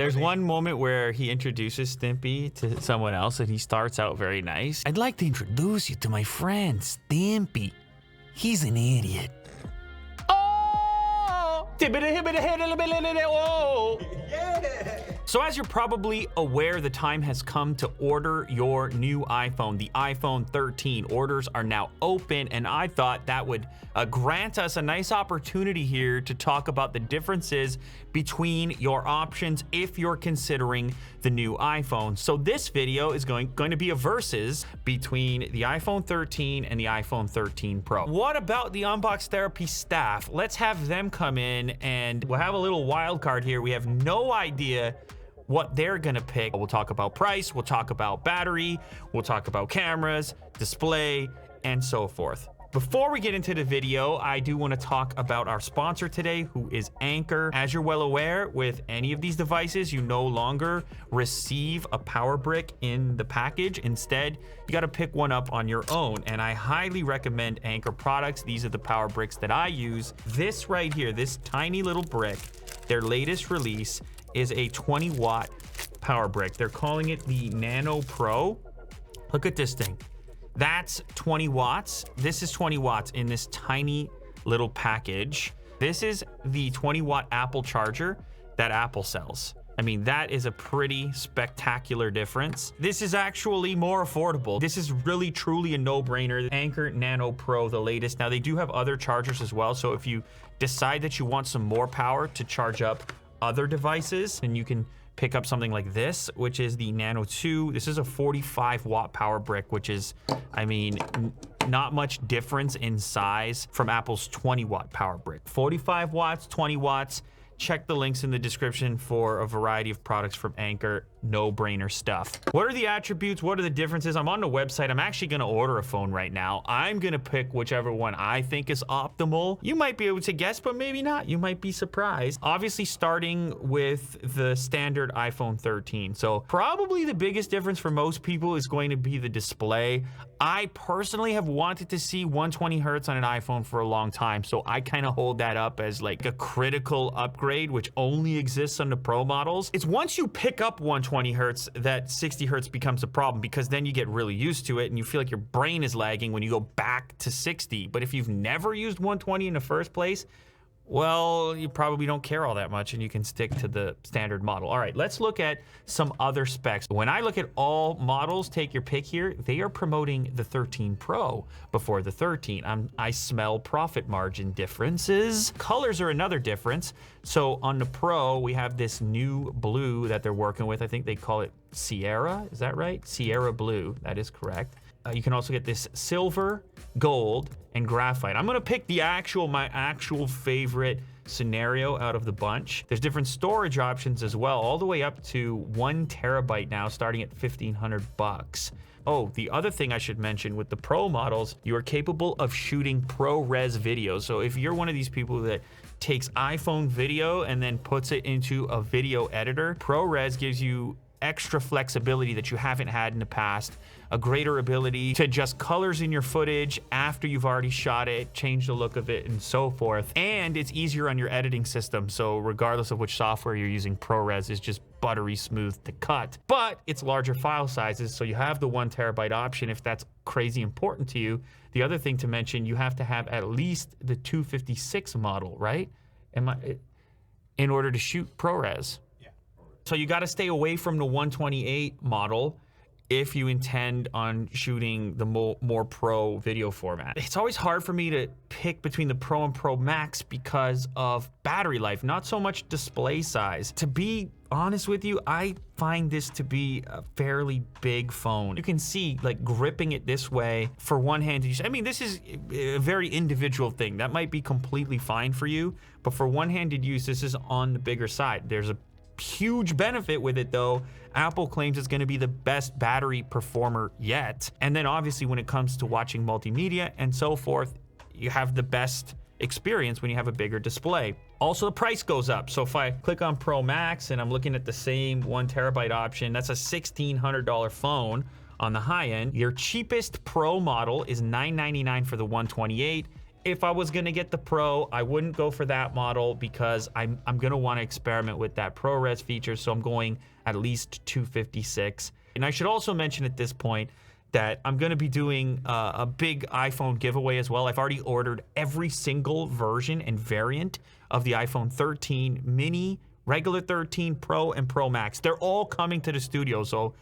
There's one moment where he introduces Stimpy to someone else and he starts out very nice. I'd like to introduce you to my friend, Stimpy. He's an idiot. Oh! So as you're probably aware, the time has come to order your new iPhone, the iPhone 13. Orders are now open, and I thought that would grant us a nice opportunity here to talk about the differences between your options if you're considering the new iPhone. So this video is going to be a versus between the iPhone 13 and the iPhone 13 Pro. What about the Unbox Therapy staff? Let's have them come in, and we'll have a little wild card here. We have no idea what they're gonna pick. We'll talk about price, we'll talk about battery, we'll talk about cameras, display, and so forth. Before we get into the video, I do want to talk about our sponsor today, who is Anker. As you're well aware, with any of these devices, you no longer receive a power brick in the package. Instead, you got to pick one up on your own, and I highly recommend Anker products. These are the power bricks that I use. This right here, this tiny little brick, their latest release, is a 20-watt power brick. They're calling it the Nano Pro. Look at this thing. That's 20 watts. This is 20 watts in this tiny little package. This is the 20-watt Apple charger that Apple sells. I mean, that is a pretty spectacular difference. This is actually more affordable. This is really, truly a no-brainer. Anker Nano Pro, the latest. Now, they do have other chargers as well, so if you decide that you want some more power to charge up other devices, and you can pick up something like this, which is the Nano 2. This is a 45-watt power brick, which is, I mean, not much difference in size from Apple's 20-watt power brick. 45 watts, 20 watts. Check the links in the description for a variety of products from Anker. No-brainer stuff. What are the attributes? What are the differences? I'm on the website. I'm actually going to order a phone right now. I'm going to pick whichever one I think is optimal. You might be able to guess, but maybe not. You might be surprised. Obviously, starting with the standard iPhone 13. So probably the biggest difference for most people is going to be the display. I personally have wanted to see 120 hertz on an iPhone for a long time, so I kind of hold that up as like a critical upgrade, which only exists on the Pro models. It's once you pick up 120 hertz that 60 hertz becomes a problem, because then you get really used to it and you feel like your brain is lagging when you go back to 60. But if you've never used 120 in the first place, well, you probably don't care all that much and you can stick to the standard model. All right, let's look at some other specs. When I look at all models, take your pick here, they are promoting the 13 Pro before the 13. I smell profit margin differences. Colors are another difference. So on the Pro, we have this new blue that they're working with. I think they call it Sierra, is that right? Sierra Blue, that is correct. You can also get this silver, gold, and graphite. I'm gonna pick my actual favorite scenario out of the bunch. There's different storage options as well, all the way up to 1 terabyte now, starting at $1,500. Oh, the other thing I should mention with the Pro models, you are capable of shooting ProRes video. So if you're one of these people that takes iPhone video and then puts it into a video editor, ProRes gives you extra flexibility that you haven't had in the past, a greater ability to adjust colors in your footage after you've already shot it, change the look of it, and so forth. And it's easier on your editing system, so regardless of which software you're using, ProRes is just buttery smooth to cut. But it's larger file sizes, so you have the 1 terabyte option if that's crazy important to you. The other thing to mention, you have to have at least the 256 model, right? In order to shoot ProRes. So you got to stay away from the 128 model if you intend on shooting the more Pro video format. It's always hard for me to pick between the Pro and Pro Max because of battery life, not so much display size. To be honest with you, I find this to be a fairly big phone. You can see, like, gripping it this way for one-handed use. I mean, this is a very individual thing. That might be completely fine for you, but for one-handed use, this is on the bigger side. There's a huge benefit with it though. Apple claims it's going to be the best battery performer yet. And then obviously when it comes to watching multimedia and so forth, you have the best experience when you have a bigger display. Also, the price goes up. So if I click on Pro Max and I'm looking at the same 1 terabyte option, that's a $1,600 phone on the high end. Your cheapest Pro model is $999 for the 128. If I was gonna get the Pro, I wouldn't go for that model because I'm gonna wanna experiment with that ProRes feature, so I'm going at least 256. And I should also mention at this point that I'm gonna be doing a big iPhone giveaway as well. I've already ordered every single version and variant of the iPhone 13 mini, regular 13 Pro, and Pro Max. They're all coming to the studio, so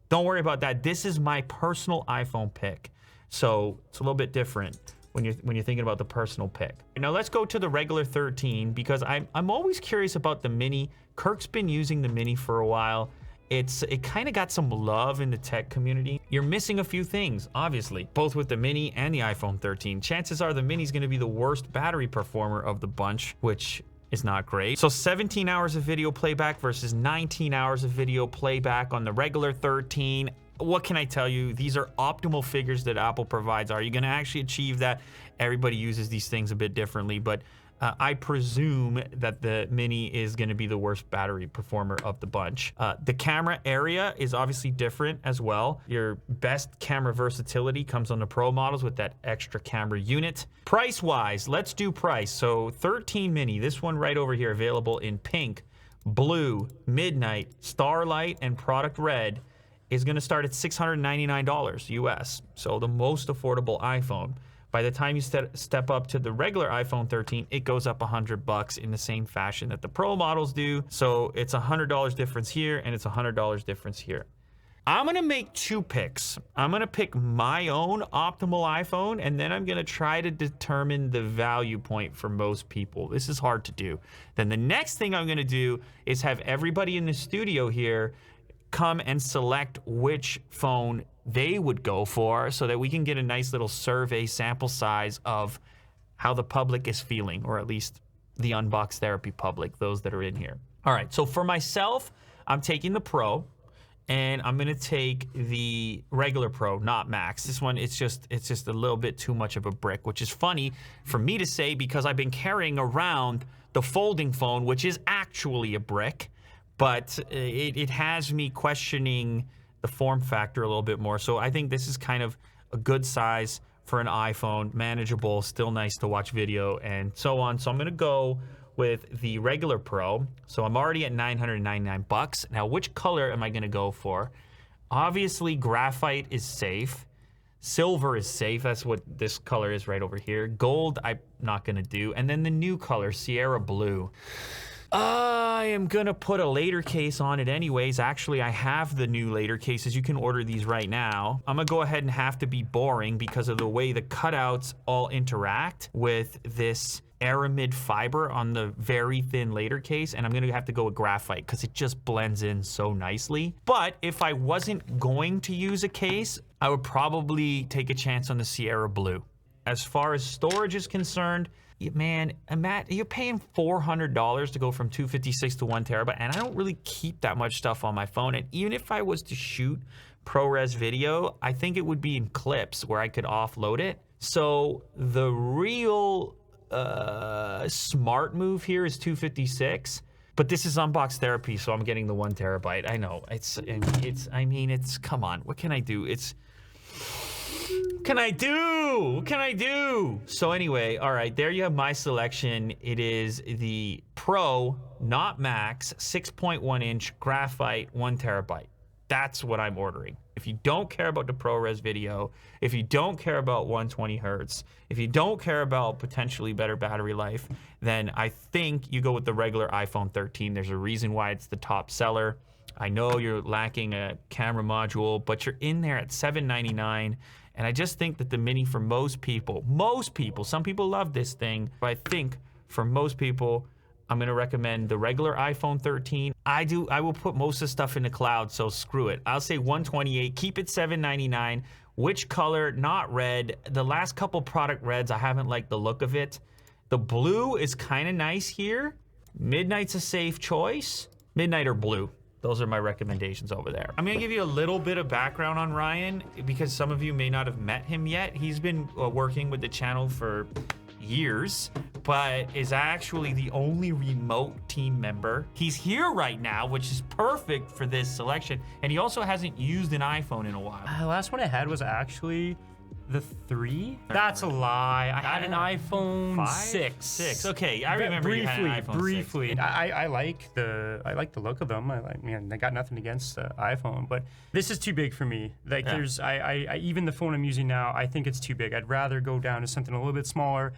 don't worry about that. This is my personal iPhone pick, so it's a little bit different when you're thinking about the personal pick. Now let's go to the regular 13 because I'm always curious about the mini. Kirk's been using the mini for a while. It kind of got some love in the tech community. You're missing a few things, obviously, both with the mini and the iPhone 13. Chances are the mini is going to be the worst battery performer of the bunch, which is not great. So 17 hours of video playback versus 19 hours of video playback on the regular 13. What can I tell you? These are optimal figures that Apple provides. Are you going to actually achieve that? Everybody uses these things a bit differently, but I presume that the mini is going to be the worst battery performer of the bunch. The camera area is obviously different as well. Your best camera versatility comes on the Pro models with that extra camera unit. Price-wise, let's do price. So 13 mini, this one right over here, available in pink, blue, midnight, starlight, and product red, is going to start at $699 US. So the most affordable iPhone. By the time you step up to the regular iPhone 13, it goes up $100 in the same fashion that the Pro models do. So it's $100 difference here, and it's $100 difference here. I'm gonna make two picks. I'm gonna pick my own optimal iPhone, and then I'm gonna try to determine the value point for most people. This is hard to do. Then the next thing I'm gonna do is have everybody in the studio here come and select which phone they would go for so that we can get a nice little survey sample size of how the public is feeling, or at least the Unbox Therapy public, those that are in here. All right, so for myself, I'm taking the Pro, and I'm gonna take the regular Pro, not Max. This one, it's just a little bit too much of a brick, which is funny for me to say because I've been carrying around the folding phone, which is actually a brick, but it has me questioning the form factor a little bit more. So I think this is kind of a good size for an iPhone, manageable, still nice to watch video, and so on. So I'm gonna go with the regular Pro. So I'm already at $999. Now, which color am I gonna go for? Obviously, graphite is safe. Silver is safe. That's what this color is right over here. Gold, I'm not gonna do. And then the new color, Sierra Blue. I am gonna put a later case on it anyways. Actually, I have the new later cases. You can order these right now. I'm gonna go ahead and have to be boring because of the way the cutouts all interact with this aramid fiber on the very thin later case, and I'm gonna have to go with graphite because it just blends in so nicely. But if I wasn't going to use a case, I would probably take a chance on the Sierra Blue. As far as storage is concerned, man, Matt, you're paying $400 to go from 256 to 1 terabyte, and I don't really keep that much stuff on my phone. And even if I was to shoot ProRes video, I think it would be in clips where I could offload it. So the real smart move here is 256, but this is Unbox Therapy, so I'm getting the 1 terabyte. I know I mean, come on, what can I do? What can I do? So anyway, all right, there you have my selection. It is the Pro, not Max, 6.1 inch graphite, 1 terabyte. That's what I'm ordering. If you don't care about the ProRes video, if you don't care about 120 hertz, if you don't care about potentially better battery life, then I think you go with the regular iPhone 13. There's a reason why it's the top seller. I know you're lacking a camera module, but you're in there at $799. And I just think that the mini, for most people, some people love this thing, but I think for most people, I'm gonna recommend the regular iPhone 13. I will put most of the stuff in the cloud, so screw it. I'll say 128, keep it $799. Which color? Not red. The last couple product reds, I haven't liked the look of it. The blue is kind of nice here. Midnight's a safe choice. Midnight or blue. Those are my recommendations over there. I'm gonna give you a little bit of background on Ryan because some of you may not have met him yet. He's been working with the channel for years, but is actually the only remote team member. He's here right now, which is perfect for this selection. And he also hasn't used an iPhone in a while. The last one I had was actually The 3? That's a lie. I had an iPhone 6. Okay, I remember you had an iPhone briefly. 6. I like the look of them. I got nothing against the iPhone, but this is too big for me. Like there's even the phone I'm using now, I think it's too big. I'd rather go down to something a little bit smaller.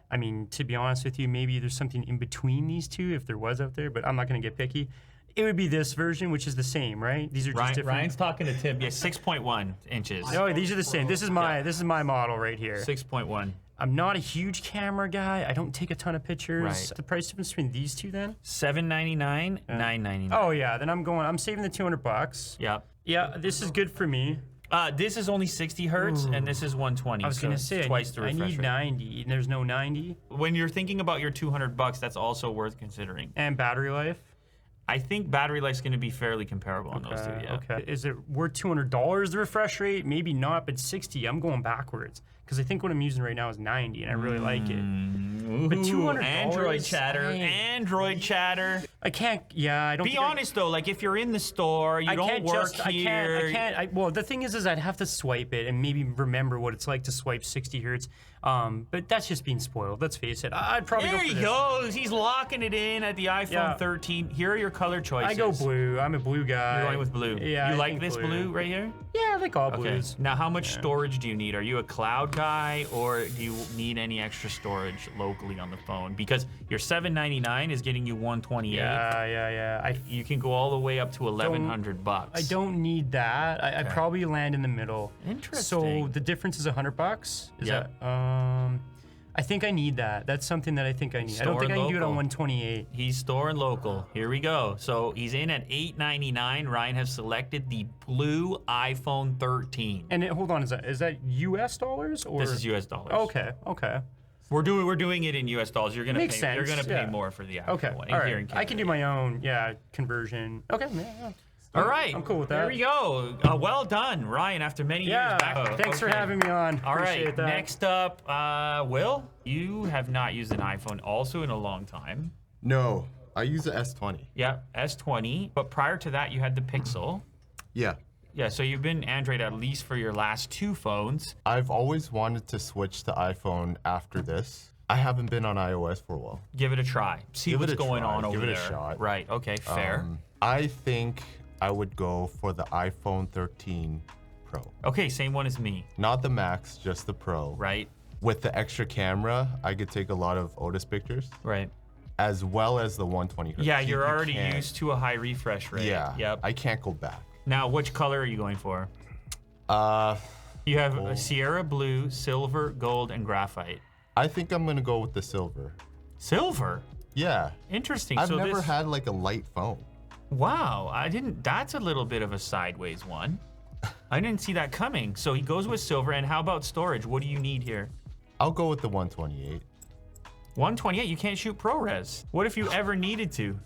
I mean, to be honest with you, maybe there's something in between these two if there was out there, but I'm not going to get picky. It would be this version, which is the same, right? These are just different. Ryan's talking to Tim. Yeah, 6.1 inches. Oh, these are the same. This is my model right here. 6.1. I'm not a huge camera guy. I don't take a ton of pictures. Right. The price difference between these two then? $799, $999. Oh yeah, then I'm saving the $200. Yep. Yeah, this is good for me. This is only 60 hertz, and this is 120. I was gonna say twice the refresh I need rate. 90, and there's no 90. When you're thinking about your $200, that's also worth considering. And battery life? I think battery life's going to be fairly comparable on those two. Yeah. Okay. Is it worth $200 the refresh rate? Maybe not, but 60. I'm going backwards because I think what I'm using right now is 90, and I really like it. But $200. Android chatter. Dang. Android chatter. I can't. Yeah, I don't. Be honest though. Like if you're in the store, you don't work here. I can't. Well, the thing is I'd have to swipe it and maybe remember what it's like to swipe 60 hertz. But that's just being spoiled. Let's face it. I'd probably there go for he this. goes. He's locking it in at the iPhone 13. Here are your color choices. I go blue. I'm a blue guy. You're going with blue. Yeah. You I like think this blue right here? Yeah, I like all Okay. blues. Now, how much storage do you need? Are you a cloud guy, or do you need any extra storage locally on the phone? Because your $799 is getting you 128. Yeah. You can go all the way up to $1,100. I don't need that. I'd probably land in the middle. Interesting. So the difference is $100. Is Yep. that? I think I need that. That's something that I think I need. I don't think I can do it on 128. He's store and local. Here we go. So he's in at $899. Ryan has selected the blue iPhone 13. And hold on, is that US dollars or? This is US dollars. Okay. We're doing it in US dollars. You're gonna Makes pay. sense, You're gonna pay yeah. more for the actual Okay. one. All Here right. in I can do my own conversion. Okay. Yeah. All right. I'm cool with that. There we go. Well done, Ryan. After many years back. Thanks for having me on. All Appreciate right. that. Next up, Will. You have not used an iPhone also in a long time. No, I use the S20. Yeah, S20. But prior to that, you had the Pixel. Yeah. Yeah. So you've been Android at least for your last two phones. I've always wanted to switch to iPhone after this. I haven't been on iOS for a while. Give it a try. See Give it what's a going try. on over Give it there. a shot. Right. Okay. Fair. I think I would go for the iPhone 13 Pro. Okay. Same one as me. Not the Max, just the Pro. Right. With the extra camera, I could take a lot of Otis pictures, Right. as well as the 120 hertz. Yeah, you're already can't- used to a high refresh rate. Yeah. Yep. I can't go back. Now, which color are you going for? You have a Sierra blue, silver, gold, and graphite. I think I'm gonna go with the silver. Silver? Yeah. Interesting. I've so never this, had like a light phone. Wow, I didn't. That's a little bit of a sideways one. I didn't see that coming. So he goes with silver. And how about storage? What do you need here? I'll go with the 128. 128. You can't shoot ProRes. What if you ever needed to?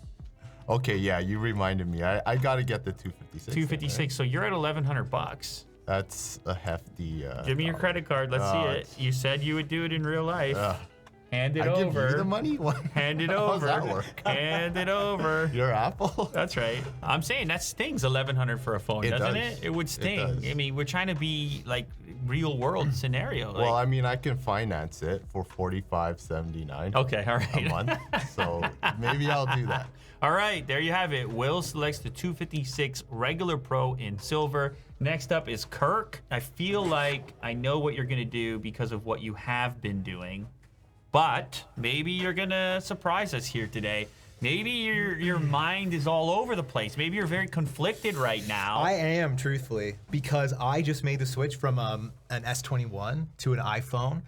Okay, yeah, you reminded me. I gotta get the 256. 256. So you're at $1,100. That's a hefty. Give me your credit card. Let's see it. You said you would do it in real life. Hand it I over. give you the money? What? Hand it How over. does that work? Hand it over. Your Apple? That's right. I'm saying that stings $1,100 for a phone, It doesn't does. it? It would sting. does. I mean, we're trying to be like real world scenario. Like, Well, I mean, I can finance it for $45.79 okay, all a right. month, so maybe I'll do that. All right, there you have it. Will selects the 256 regular Pro in silver. Next up is Kirk. I feel like I know what you're gonna do because of what you have been doing, but maybe you're gonna surprise us here today. Maybe your mind is all over the place. Maybe you're very conflicted right now. I am, truthfully, because I just made the switch from an S21 to an iPhone,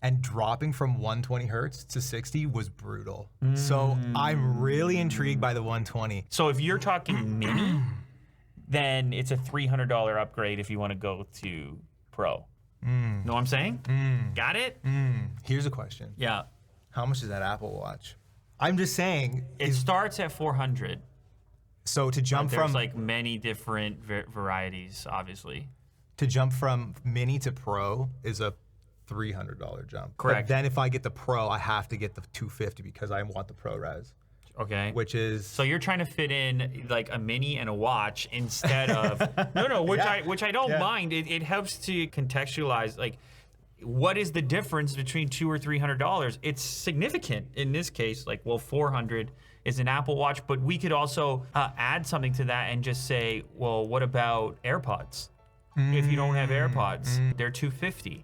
and dropping from 120 hertz to 60 was brutal. So I'm really intrigued by the 120. So if you're talking mini, then it's a $300 upgrade if you want to go to Pro. Know what I'm saying? Got it? Here's a question. Yeah. How much is that Apple Watch? I'm just saying, It starts at 400. so to jump There's from like many different varieties, obviously. mini to Pro is a $300 jump. Correct. But then if I get the Pro, I have to get the 250 because I want the ProRes, Okay. which is So you're trying to fit in like a mini and a watch instead of no, which I don't mind. It helps to contextualize like what is the difference between $200 or $300? It's significant in this case. Like, well, $400 is an Apple Watch, but we could also add something to that and just say, well, what about AirPods? If you don't have AirPods, they're $250.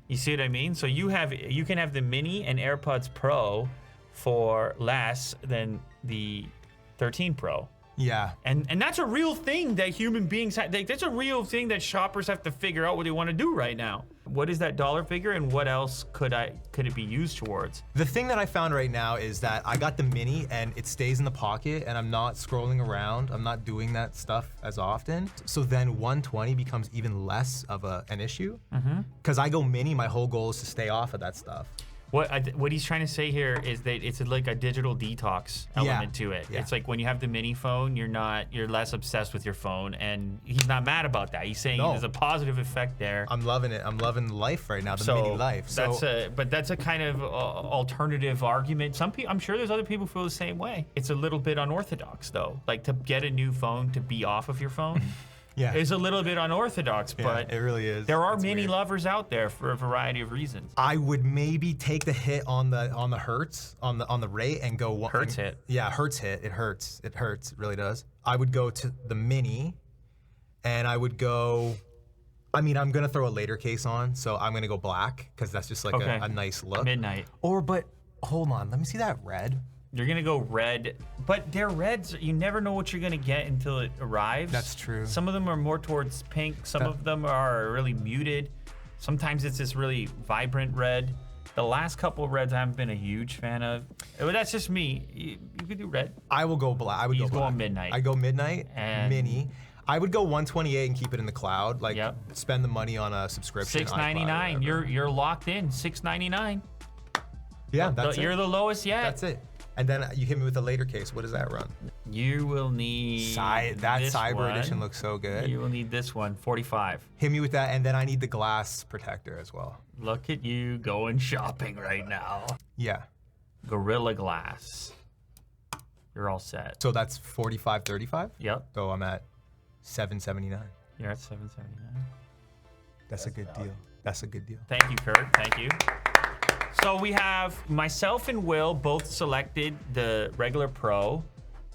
You see what I mean? So you can have the Mini and AirPods Pro for less than the 13 Pro. Yeah. And that's a real thing that human beings have. That's a real thing that shoppers have to figure out what they want to do right now. What is that dollar figure, and what else could it be used towards? The thing that I found right now is that I got the Mini and it stays in the pocket and I'm not scrolling around. I'm not doing that stuff as often. So then 120 becomes even less of an issue. Because I go Mini, my whole goal is to stay off of that stuff. What he's trying to say here is that it's like a digital detox element to it. Yeah. It's like when you have the Mini phone, you're less obsessed with your phone, and he's not mad about that. He's saying there's a positive effect there. I'm loving it. I'm loving life right now, the Mini life. So that's a kind of alternative argument. I'm sure there's other people who feel the same way. It's a little bit unorthodox though. Like to get a new phone to be off of your phone. Yeah, is a little bit unorthodox, but it really is. There are Mini lovers out there for a variety of reasons. I would maybe take the hit on the hertz on the rate and go one. Hertz hit. Yeah, hertz hit. It hurts. It hurts. It really does. I would go to the Mini, and I would go. I mean, I'm gonna throw a later case on, so I'm gonna go black because that's just like a nice look. Midnight. But hold on, let me see that red. You're gonna go red, but they're reds. You never know what you're gonna get until it arrives. That's true. Some of them are more towards pink. Some of them are really muted. Sometimes it's this really vibrant red. The last couple of reds I haven't been a huge fan of. But that's just me. You could do red. I will go black. I would go black. Going midnight. I go midnight and Mini. I would go 128 and keep it in the cloud. Like spend the money on a subscription. $699. You're locked in. $699. Yeah, that's it. You're the lowest yet. That's it. And then you hit me with a later case. What does that run? You will need that Cyber Edition looks so good. You will need this one, 45. Hit me with that, and then I need the glass protector as well. Look at you going shopping right now. Yeah. Gorilla Glass. You're all set. So that's 45.35? Yep. So I'm at 779. You're at 779. That's a good deal. That's a good deal. Thank you, Kurt. Thank you. So we have myself and Will both selected the regular Pro.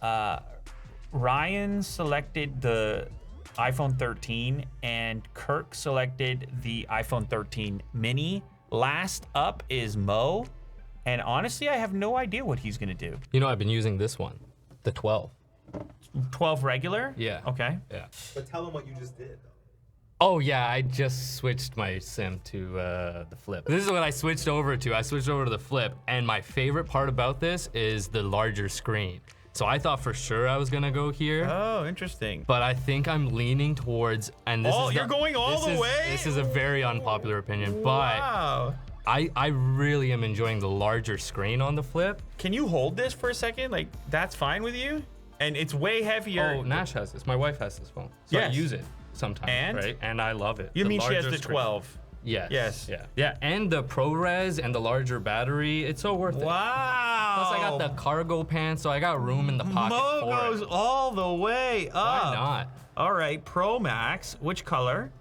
Ryan selected the iPhone 13, and Kirk selected the iPhone 13 Mini. Last up is Mo, and honestly, I have no idea what he's gonna do. You know, I've been using this one, the 12. 12 regular? Yeah. Okay. Yeah. But tell them what you just did, though. Oh yeah, I just switched my SIM to the Flip. This is what I switched over to. I switched over to the Flip, and my favorite part about this is the larger screen. So I thought for sure I was gonna go here. Oh, interesting. But I think I'm leaning towards, and this is you're going all the way? This is a very unpopular opinion, but wow. I really am enjoying the larger screen on the Flip. Can you hold this for a second? Like, that's fine with you? And it's way heavier. Oh, Nash has this. My wife has this phone. So I use it sometimes, right? And I love it. You mean she has the screen. 12? Yes. Yes. Yeah. And the ProRes and the larger battery, it's so worth it. Wow. Plus, I got the cargo pants, so I got room in the pocket Mo for goes it. all the way up. Why not? All right, Pro Max. Which color?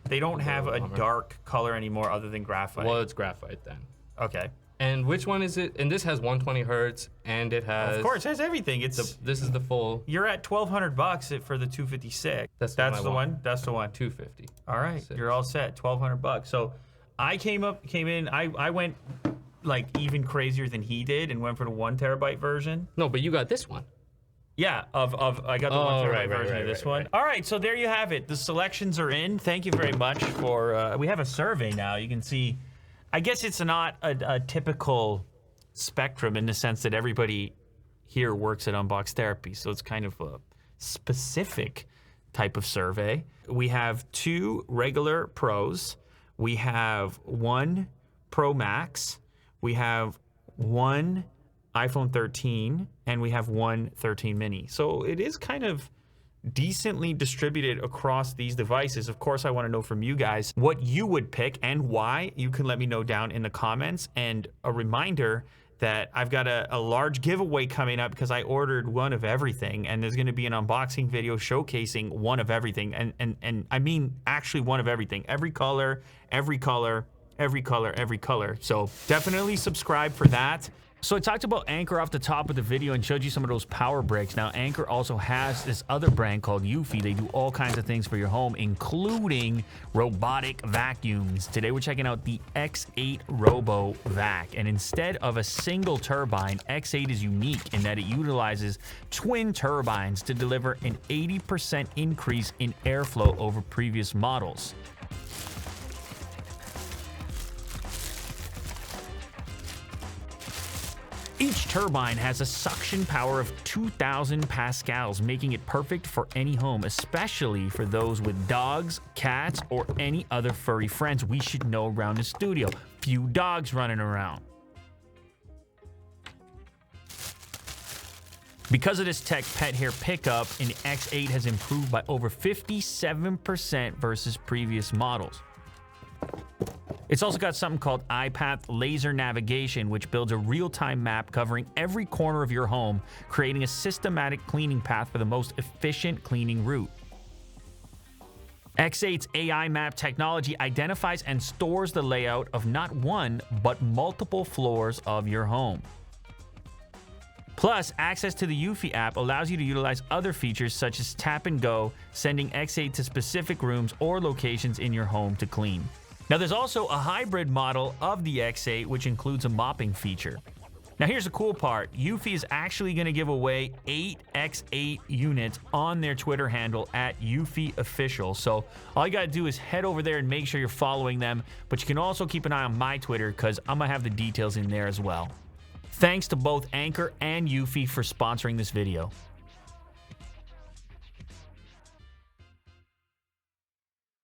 They don't have a dark color anymore other than graphite. Well, it's graphite then. Okay. And which one is it? And this has 120 hertz, and it has. Of course, it has everything. This is the full. You're at $1,200 for the 256. That's the one. That's the one. 250. All right, you're all set. $1,200. So, I came in. I went like even crazier than he did and went for the 1 terabyte version. No, but you got this one. Yeah, I got the 1 terabyte version of this one. All right, so there you have it. The selections are in. Thank you very much for. We have a survey now. You can see. I guess it's not a typical spectrum in the sense that everybody here works at Unbox Therapy, so it's kind of a specific type of survey. We have 2 regular Pros. We have 1 Pro Max. We have 1 iPhone 13, and we have 1 13 mini. So it is kind of decently distributed across these devices. Of course, I want to know from you guys what you would pick and why. You can let me know down in the comments. And a reminder that I've got a large giveaway coming up because I ordered one of everything, and there's going to be an unboxing video showcasing one of everything. And I mean actually one of everything. Every color, every color, every color. So definitely subscribe for that. So I talked about Anker off the top of the video and showed you some of those power breaks. Now, Anker also has this other brand called Eufy. They do all kinds of things for your home, including robotic vacuums. Today, we're checking out the X8 Robo Vac. And instead of a single turbine, X8 is unique in that it utilizes twin turbines to deliver an 80% increase in airflow over previous models. Each turbine has a suction power of 2,000 pascals, making it perfect for any home, especially for those with dogs, cats, or any other furry friends we should know around the studio. Few dogs running around. Because of this tech, pet hair pickup in the X8 has improved by over 57% versus previous models. It's also got something called iPath laser navigation, which builds a real-time map covering every corner of your home, creating a systematic cleaning path for the most efficient cleaning route. X8's AI map technology identifies and stores the layout of not one, but multiple floors of your home. Plus, access to the Eufy app allows you to utilize other features such as tap and go, sending X8 to specific rooms or locations in your home to clean. Now, there's also a hybrid model of the X8, which includes a mopping feature. Now, here's the cool part. Eufy is actually going to give away 8 X8 units on their Twitter handle at EufyOfficial. So all you got to do is head over there and make sure you're following them. But you can also keep an eye on my Twitter because I'm going to have the details in there as well. Thanks to both Anker and Eufy for sponsoring this video.